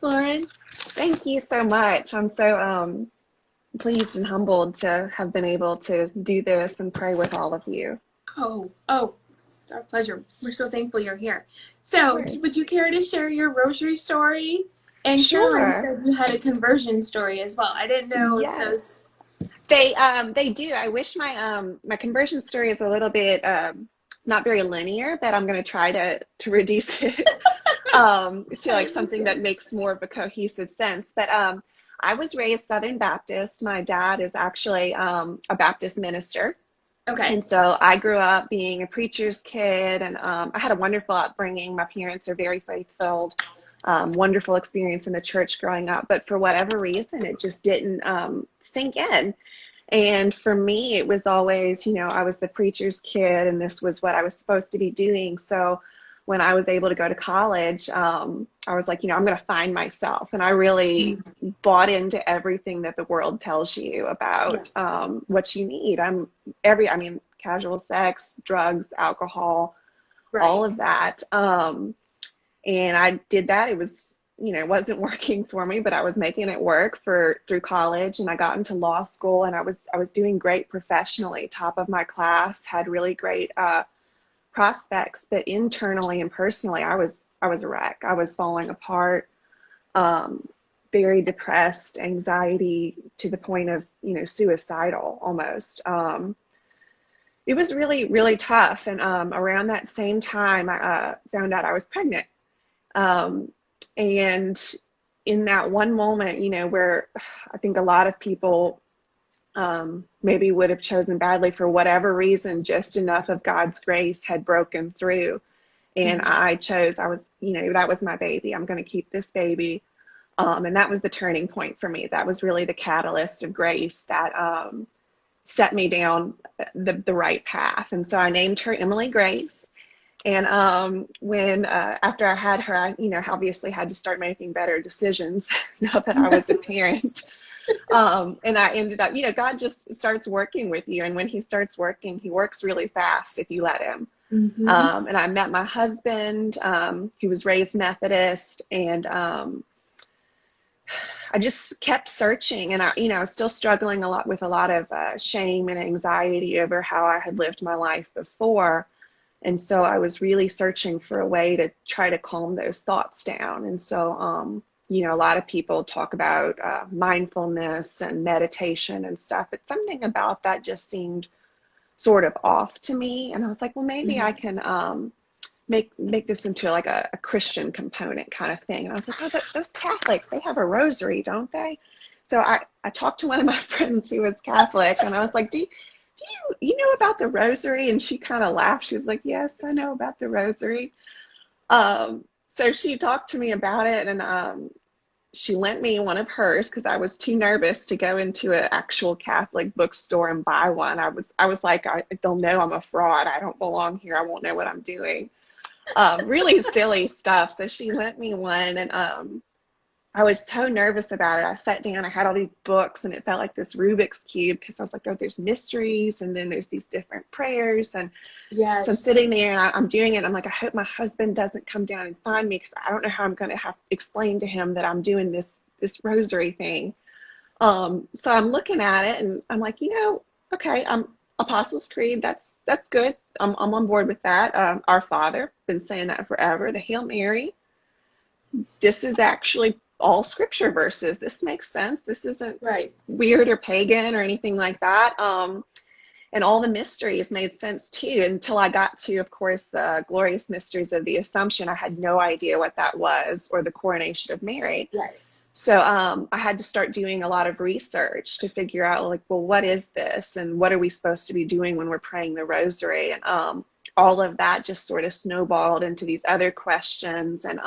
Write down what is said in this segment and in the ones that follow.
Lauren. Thank you so much. I'm so pleased and humbled to have been able to do this and pray with all of you. Oh, it's our pleasure. We're so thankful you're here. Of So, course. would you care to share your rosary story? And Caroline Sure. said you had a conversion story as well. I didn't know if Yes. those. They do. I wish my conversion story is a little bit not very linear, but I'm going to try to reduce it to like something that makes more of a cohesive sense. But I was raised Southern Baptist. My dad is actually a Baptist minister. Okay. And so I grew up being a preacher's kid, and I had a wonderful upbringing. My parents are very faith-filled, wonderful experience in the church growing up. But for whatever reason, it just didn't sink in. And for me, it was always, I was the preacher's kid, and this was what I was supposed to be doing. So when I was able to go to college, I was like, I'm going to find myself. And I really bought into everything that the world tells you Yeah. about what you need. Casual sex, drugs, alcohol, all Right. of that. And I did that. It was, it wasn't working for me, but I was making it work through college, and I got into law school, and I was doing great professionally, top of my class, had really great prospects, but internally and personally, I was a wreck. I was falling apart, very depressed, anxiety to the point of, suicidal almost. It was really, really tough. And around that same time, I found out I was pregnant. Um, and in that one moment, where I think a lot of people maybe would have chosen badly for whatever reason, just enough of God's grace had broken through. And Mm-hmm. that was my baby. I'm going to keep this baby. And that was the turning point for me. That was really the catalyst of grace that set me down the right path. And so I named her Emily Grace. And when after I had her, I obviously had to start making better decisions now that I was a parent. And I ended up, God just starts working with you, and when He starts working, He works really fast if you let Him. Mm-hmm. And I met my husband, who was raised Methodist, and I just kept searching, and I was still struggling with a lot of shame and anxiety over how I had lived my life before. And so I was really searching for a way to try to calm those thoughts down. And so, a lot of people talk about mindfulness and meditation and stuff, but something about that just seemed sort of off to me. And I was like, well, maybe I Mm-hmm. can make this into like a Christian component kind of thing. And I was like, oh, those Catholics, they have a rosary, don't they? So I talked to one of my friends who was Catholic, and I was like, do you know about the rosary? And she kind of laughed. She was like, yes, I know about the rosary. So she talked to me about it, and she lent me one of hers because I was too nervous to go into an actual Catholic bookstore and buy one. I was like, they'll know I'm a fraud. I don't belong here. I won't know what I'm doing. Really silly stuff. So she lent me one, and I was so nervous about it. I sat down, I had all these books, and it felt like this Rubik's Cube because I was like, oh, there's mysteries, and then there's these different prayers. And so I'm Yes. sitting there, and I'm doing it. And I'm like, I hope my husband doesn't come down and find me, because I don't know how I'm going to have to explain to him that I'm doing this rosary thing. So I'm looking at it, and I'm like, okay, Apostles' Creed, that's good. I'm on board with that. Our Father, been saying that forever. The Hail Mary, this is actually all scripture verses. This makes sense. This isn't Right. weird or pagan or anything like that. And all the mysteries made sense too, until I got to, of course, the glorious mysteries of the Assumption. I had no idea what that was, or the coronation of Mary. Yes. So I had to start doing a lot of research to figure out, like, well, what is this, and what are we supposed to be doing when we're praying the rosary? And all of that just sort of snowballed into these other questions. And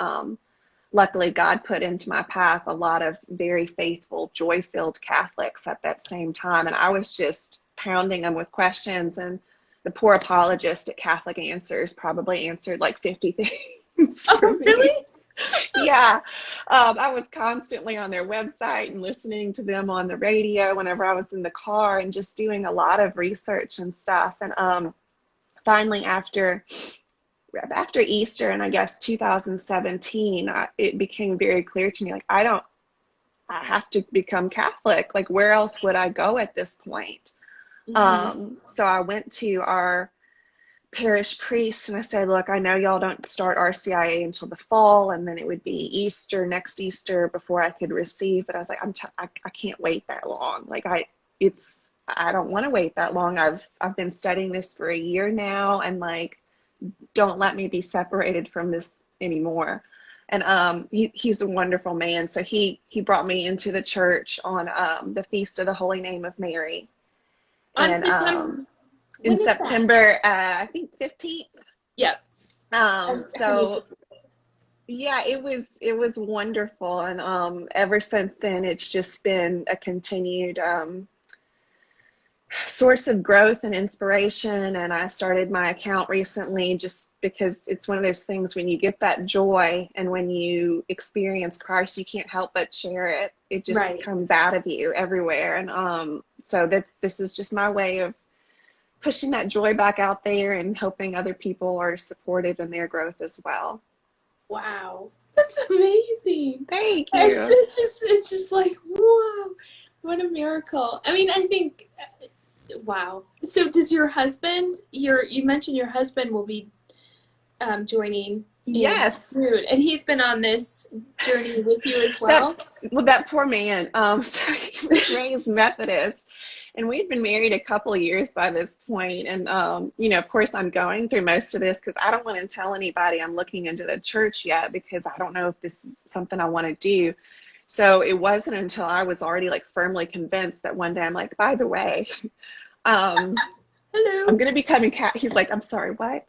luckily, God put into my path a lot of very faithful, joy-filled Catholics at that same time. And I was just pounding them with questions. And the poor apologist at Catholic Answers probably answered like 50 things for Oh, me. really? Yeah. I was constantly on their website and listening to them on the radio whenever I was in the car, and just doing a lot of research and stuff. And finally, after after Easter and I guess 2017, it became very clear to me, like, I have to become Catholic. Like, where else would I go at this point? So I went to our parish priest and I said, look, I know y'all don't start RCIA until the fall, and then it would be next Easter before I could receive. But I was like, I can't wait that long. Like, I don't want to wait that long. I've been studying this for a year now, and like, don't let me be separated from this anymore. And he's a wonderful man. So he brought me into the church on the Feast of the Holy Name of Mary. On September, in September, I think 15th. Yep. So yeah, it was wonderful. And ever since then, it's just been a continued source of growth and inspiration. And I started my account recently just because it's one of those things, when you get that joy and when you experience Christ, you can't help but share it. It just comes out of you everywhere. And so this is just my way of pushing that joy back out there and hoping other people are supported in their growth as well. Wow, that's amazing. Thank you. It's just like, wow, what a miracle. I mean, I think, wow. So does your husband, you mentioned your husband will be joining? Yes. And he's been on this journey with you as well? That poor man. So he was raised Methodist, and we'd been married a couple of years by this point. And, of course, I'm going through most of this because I don't want to tell anybody I'm looking into the church yet, because I don't know if this is something I want to do. So it wasn't until I was already like firmly convinced that one day I'm like, by the way, hello, I'm going to be coming cat. He's like, I'm sorry, what?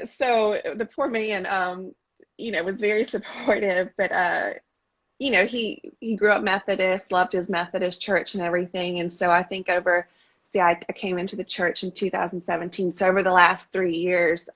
So the poor man, was very supportive, but, he grew up Methodist, loved his Methodist church and everything. And so I think I came into the church in 2017. So over the last 3 years,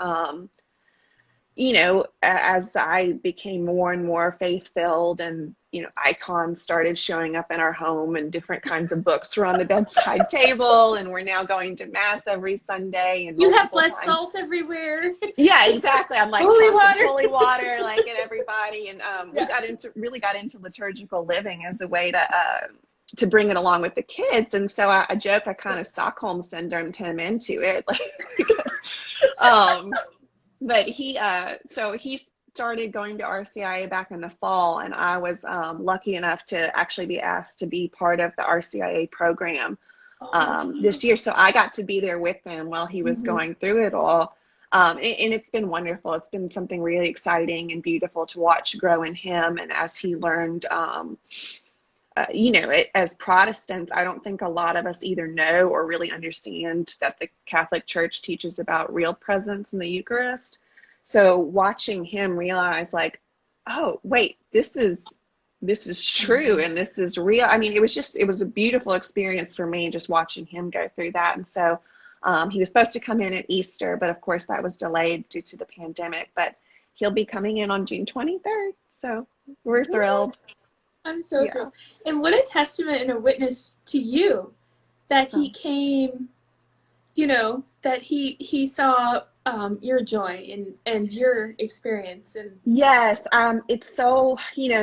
as I became more and more faith-filled, and, icons started showing up in our home, and different kinds of books were on the bedside table, and we're now going to Mass every Sunday. And you have less salt everywhere. Yeah, exactly. I'm like, holy water, like, at everybody. And we really got into liturgical living as a way to bring it along with the kids. And so I joke, I kind of Stockholm syndromed him into it. But he started going to RCIA back in the fall, and I was lucky enough to actually be asked to be part of the RCIA program this year. So I got to be there with him while he was going through it all. And it's been wonderful. It's been something really exciting and beautiful to watch grow in him. And as he learned, as Protestants, I don't think a lot of us either know or really understand that the Catholic Church teaches about real presence in the Eucharist. So watching him realize, like, oh, wait, this is true, and this is real. I mean, it was a beautiful experience for me just watching him go through that. And so he was supposed to come in at Easter, but of course that was delayed due to the pandemic. But he'll be coming in on June 23rd. So we're thrilled. I'm so thrilled. And what a testament and a witness to you that he came, that he saw your joy and your experience. And yes, it's so,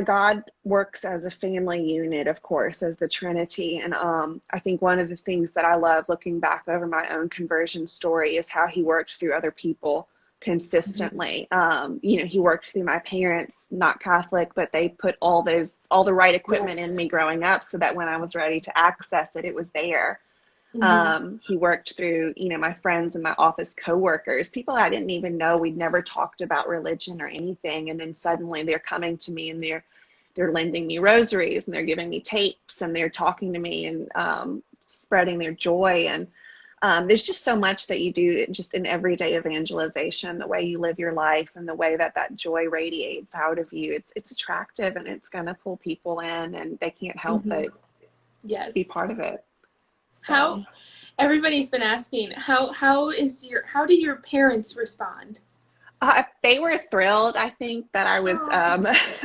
God works as a family unit, of course, as the Trinity. And I think one of the things that I love looking back over my own conversion story is how he worked through other people consistently. He worked through my parents, not Catholic, but they put all the right equipment in me growing up so that when I was ready to access it, it was there. He worked through, my friends and my office coworkers, people I didn't even know. We'd never talked about religion or anything. And then suddenly they're coming to me and they're lending me rosaries, and they're giving me tapes, and they're talking to me and spreading their joy. And there's just so much that you do just in everyday evangelization, the way you live your life and the way that joy radiates out of you. It's attractive, and it's going to pull people in, and they can't help but be part of it. How everybody's been asking, how do your parents respond? They were thrilled, I think, that I was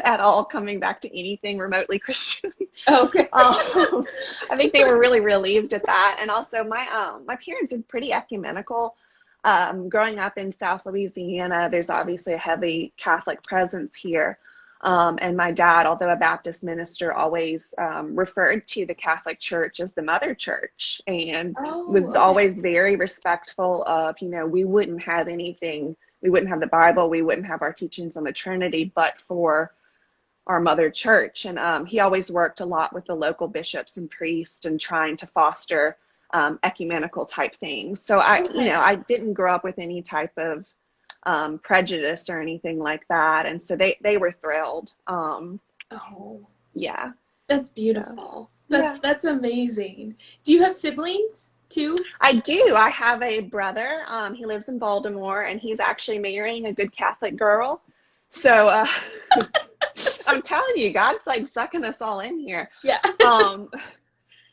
at all coming back to anything remotely Christian. Okay. I think they were really relieved at that. And also my parents are pretty ecumenical. growing up in South Louisiana, there's obviously a heavy Catholic presence here. And my dad, although a Baptist minister, always referred to the Catholic Church as the mother church, and Oh, was okay. always very respectful of, we wouldn't have anything, we wouldn't have the Bible, we wouldn't have our teachings on the Trinity, but for our mother church. And he always worked a lot with the local bishops and priests and trying to foster ecumenical type things. So Okay. I didn't grow up with any type of prejudice or anything like that. And so they were thrilled. Oh, Yeah. that's So, beautiful. yeah. That's amazing. Do you have siblings too? I do. I have a brother. He lives in Baltimore, and he's actually marrying a good Catholic girl. So I'm telling you, God's like sucking us all in here. Yeah. Um,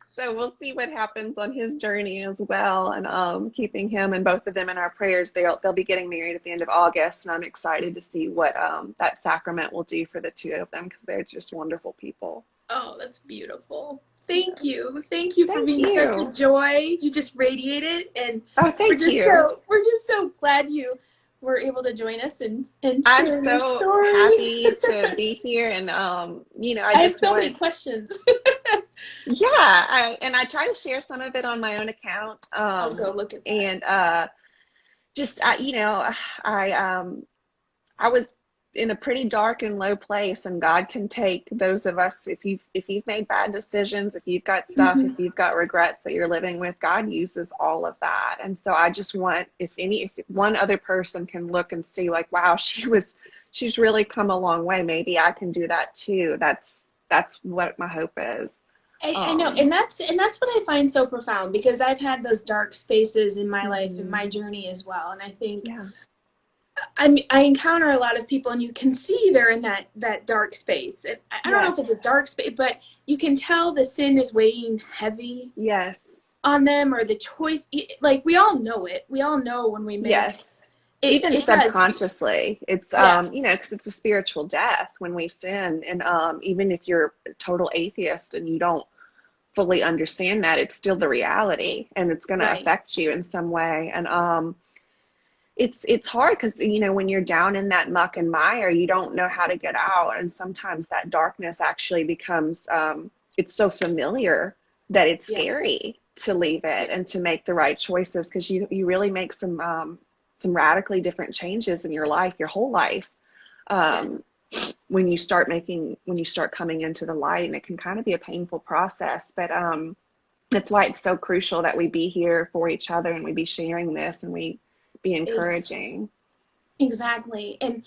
so we'll see what happens on his journey as well, and keeping him and both of them in our prayers. They'll be getting married at the end of August, and I'm excited to see what that sacrament will do for the two of them, because they're just wonderful people. Oh, that's beautiful. Thank So, you. Thank you for thank being such a you. joy. You just radiate it, and Oh, thank you. we're just so glad you were able to join us and I'm share your so story. happy to be here, and I I have just so many want, questions. yeah, I try to share some of it on my own account, I'll go look at that. and just I was in a pretty dark and low place, and God can take those of us, if you've made bad decisions, if you've got stuff, if Hmm. you've got regrets that you're living with, God uses all of that. And so I just want, if one other person can look and see like, wow, she's really come a long way. Maybe I can do that too. That's what my hope is. I know, Um, and that's what I find so profound, because I've had those dark spaces in my life and mhm. my journey as well, and I think Yeah. I encounter a lot of people, and you can see they're in that dark space. I don't know if Yes. it's a dark space, but you can tell the sin is weighing heavy Yes. on them, or the choice. Like, we all know it. We all know when we make Yes. it. Even It does. subconsciously, it's Yeah. because it's a spiritual death when we sin. And even if you're a total atheist and you don't fully understand that, it's still the reality, and it's going to Right. affect you in some way. And it's hard, because when you're down in that muck and mire, you don't know how to get out, and sometimes that darkness actually becomes it's so familiar that it's Yeah. scary to leave it Yeah. and to make the right choices, because you really make some radically different changes in your life, your whole life, Yeah. um, when you start coming into the light. And it can kind of be a painful process, but that's why it's so crucial that we be here for each other, and we be sharing this, and we be It's encouraging. exactly. And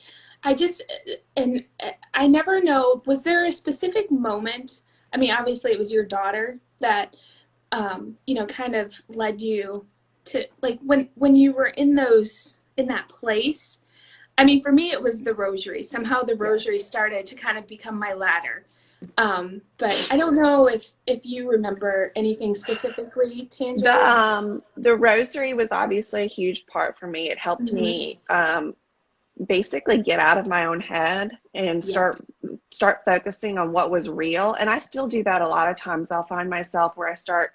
I never know, was there a specific moment? I mean, obviously it was your daughter that kind of led you to, like, when you were in that place. I mean, for me, it was the rosary. Somehow the rosary Yes. started to kind of become my ladder. But I don't know if you remember anything specifically, Tanjo. The rosary was obviously a huge part for me. It helped Mm-hmm. me basically get out of my own head and Yes. start focusing on what was real. And I still do that a lot of times. I'll find myself where I start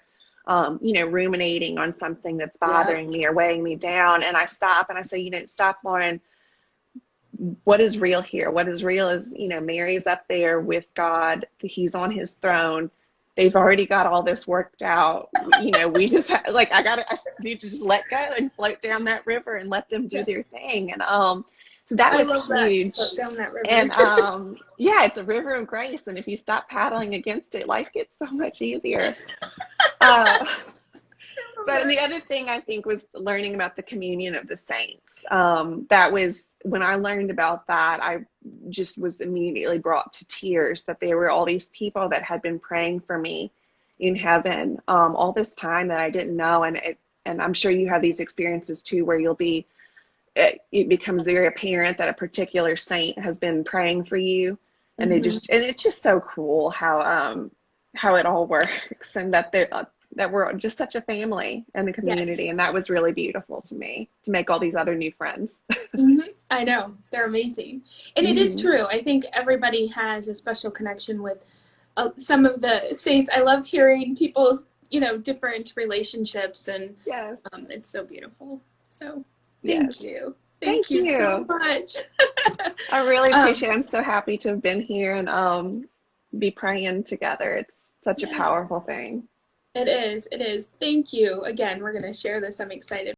ruminating on something that's Yeah. bothering me or weighing me down, and I stop and I say, stop, Lauren. What is real here? What is real is, Mary's up there with God. He's on his throne. They've already got all this worked out. We just I need to just let go and float down that river and let them do Yeah. their thing. And so that I was love that. Float huge. down that river. And yeah, it's a river of grace. And if you stop paddling against it, life gets so much easier. Uh, I love but the that. other thing I think was learning about the communion of the saints. That was when I learned about that, I just was immediately brought to tears, that there were all these people that had been praying for me in heaven all this time that I didn't know. And I'm sure you have these experiences too, where it becomes very apparent that a particular saint has been praying for you, and Mm-hmm. and it's just so cool how it all works, and that we're just such a family and a community. Yes. And that was really beautiful to me, to make all these other new friends. Hmm. I know. They're amazing. And it is Hmm. true. I think everybody has a special connection with some of the saints. I love hearing people's, different relationships, and Yes. it's so beautiful. So. Yes. Thank you. Thank Thank you so you. much. I really um, appreciate it. I'm so happy to have been here and be praying together. It's such a yes, powerful thing. it is. It is. Thank you. Again, we're going to share this. I'm excited.